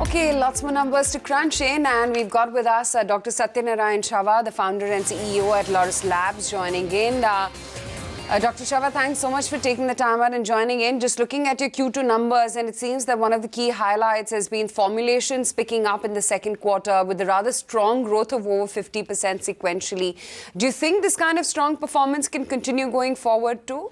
Okay, lots more numbers to crunch in, and we've got with us Dr. Satyanarayana Chava, the founder and CEO at Laurus Labs, joining in. Dr. Chava, thanks so much for taking the time out and joining in. Just looking at your Q2 numbers, and it seems that one of the key highlights has been formulations picking up in the second quarter with a rather strong growth of over 50% sequentially. Do you think this kind of strong performance can continue going forward too?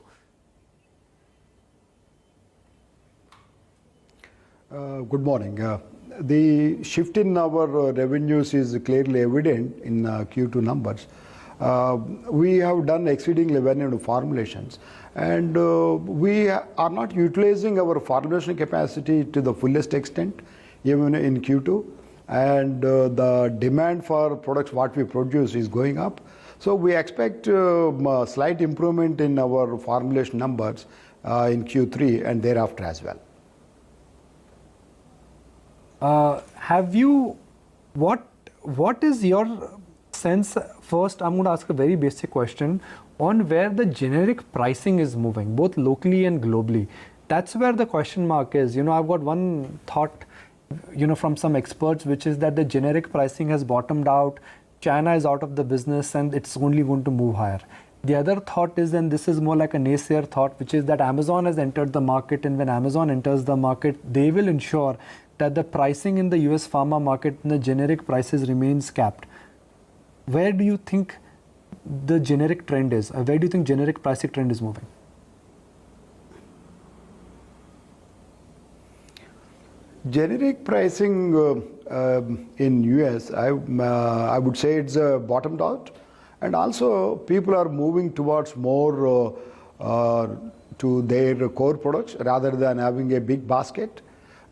Good morning. The shift in our revenues is clearly evident in Q2 numbers. We have done exceedingly well in formulations, and we are not utilizing our formulation capacity to the fullest extent even in Q2, and the demand for products what we produce is going up. So we expect a slight improvement in our formulation numbers in Q3 and thereafter as well. What is your sense? First, I'm going to ask a very basic question on where the generic pricing is moving, both locally and globally. That's where the question mark is. I've got one thought, from some experts, which is that the generic pricing has bottomed out, China is out of the business, and it's only going to move higher. The other thought is, and this is more like a naysayer thought, which is that Amazon has entered the market, and when Amazon enters the market, they will ensure that the pricing in the US pharma market and the generic prices remains capped. Where do you think the generic trend is? Where do you think generic pricing trend is moving? Generic pricing in US, I would say it's bottomed out, and also people are moving towards more to their core products rather than having a big basket.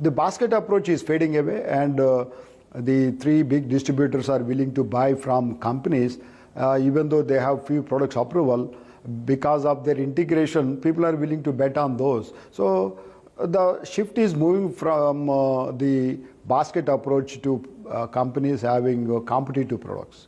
The basket approach is fading away, and the three big distributors are willing to buy from companies, even though they have few products approval. Because of their integration, people are willing to bet on those. So the shift is moving from the basket approach to companies having competitive products.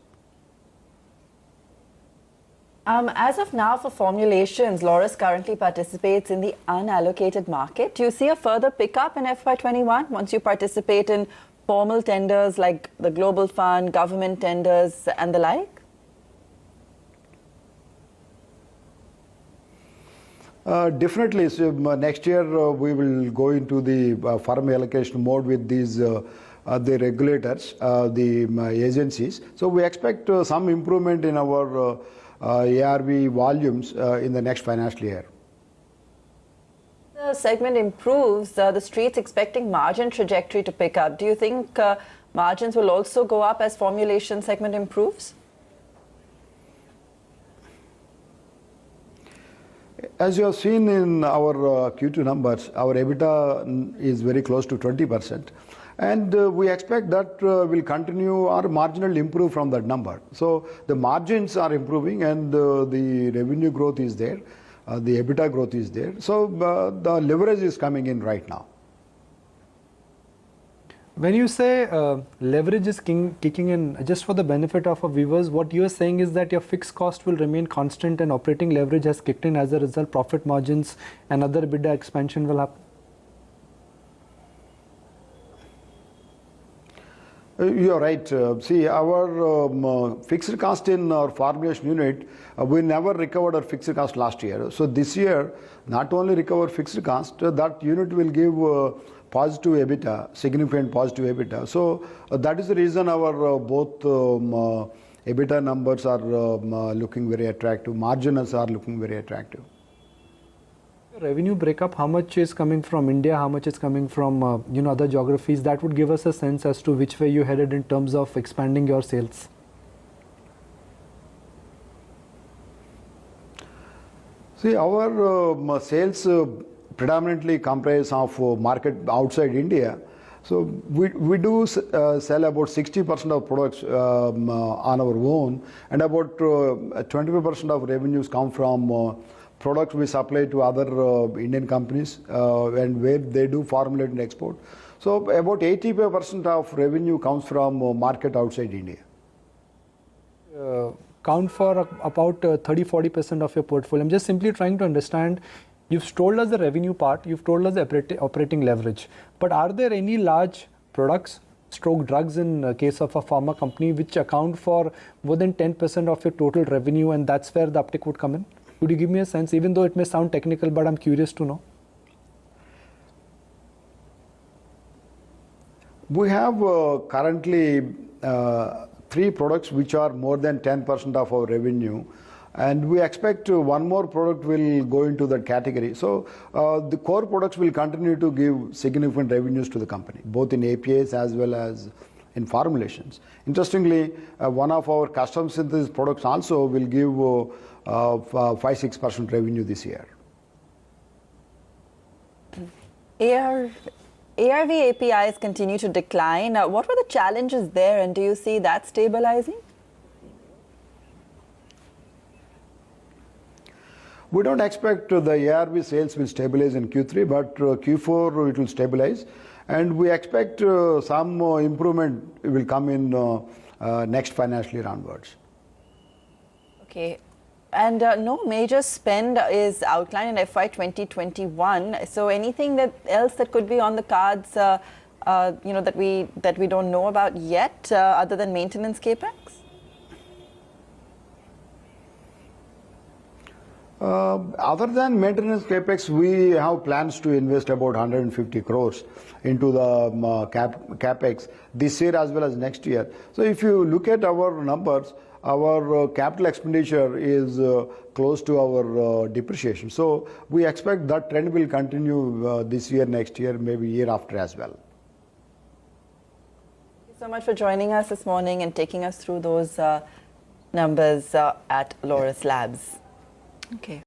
As of now, for formulations, Laurus currently participates in the unallocated market. Do you see a further pickup in FY21 once you participate in formal tenders like the Global Fund, government tenders and the like? Definitely. So next year we will go into the firm allocation mode with these the regulators, the agencies. So we expect some improvement in our ARV volumes in the next financial year. The segment improves, the street's expecting margin trajectory to pick up. Do you think margins will also go up as formulation segment improves? As you have seen in our Q2 numbers, our EBITDA is very close to 20%. And we expect that will continue or marginally improve from that number. So the margins are improving, and the revenue growth is there, the EBITDA growth is there. So the leverage is coming in right now. When you say leverage is kicking in, just for the benefit of our viewers, what you are saying is that your fixed cost will remain constant and operating leverage has kicked in. As a result, profit margins and other EBITDA expansion will happen. You're right. See, our fixed cost in our formulation unit, we never recovered our fixed cost last year. So this year, not only recover fixed cost, that unit will give positive EBITDA, significant positive EBITDA. So that is the reason our both EBITDA numbers are looking very attractive. Margins are looking very attractive. Revenue breakup, how much is coming from India, how much is coming from other geographies? That would give us a sense as to which way you headed in terms of expanding your sales. See, our sales predominantly comprise of market outside India. So we do sell about 60% of products on our own, and about 25% of revenues come from products we supply to other Indian companies and where they do formulate and export. So about 85% of revenue comes from market outside India. Count for about 30-40% of your portfolio. I'm just simply trying to understand. You've told us the revenue part, you've told us the operating leverage, but are there any large products, stroke drugs in case of a pharma company, which account for more than 10% of your total revenue, and that's where the uptick would come in? Could you give me a sense, even though it may sound technical, but I'm curious to know. We have currently 3 products which are more than 10% of our revenue, and we expect one more product will go into that category. So the core products will continue to give significant revenues to the company, both in APIs as well as in formulations. Interestingly, one of our custom synthesis products also will give 5-6% revenue this year. ARV APIs continue to decline. What were the challenges there, and do you see that stabilizing? We don't expect the ARV sales will stabilize in Q3, but Q4 it will stabilize, and we expect some improvement will come in next financial year onwards. Okay. And no major spend is outlined in FY 2021. So anything else that could be on the cards, that we don't know about yet, other than maintenance capex? Other than maintenance capex, we have plans to invest about 150 crores into the capex this year as well as next year. So if you look at our numbers, our capital expenditure is close to our depreciation. So we expect that trend will continue this year, next year, maybe year after as well. Thank you so much for joining us this morning and taking us through those numbers at Laurus Labs. Okay.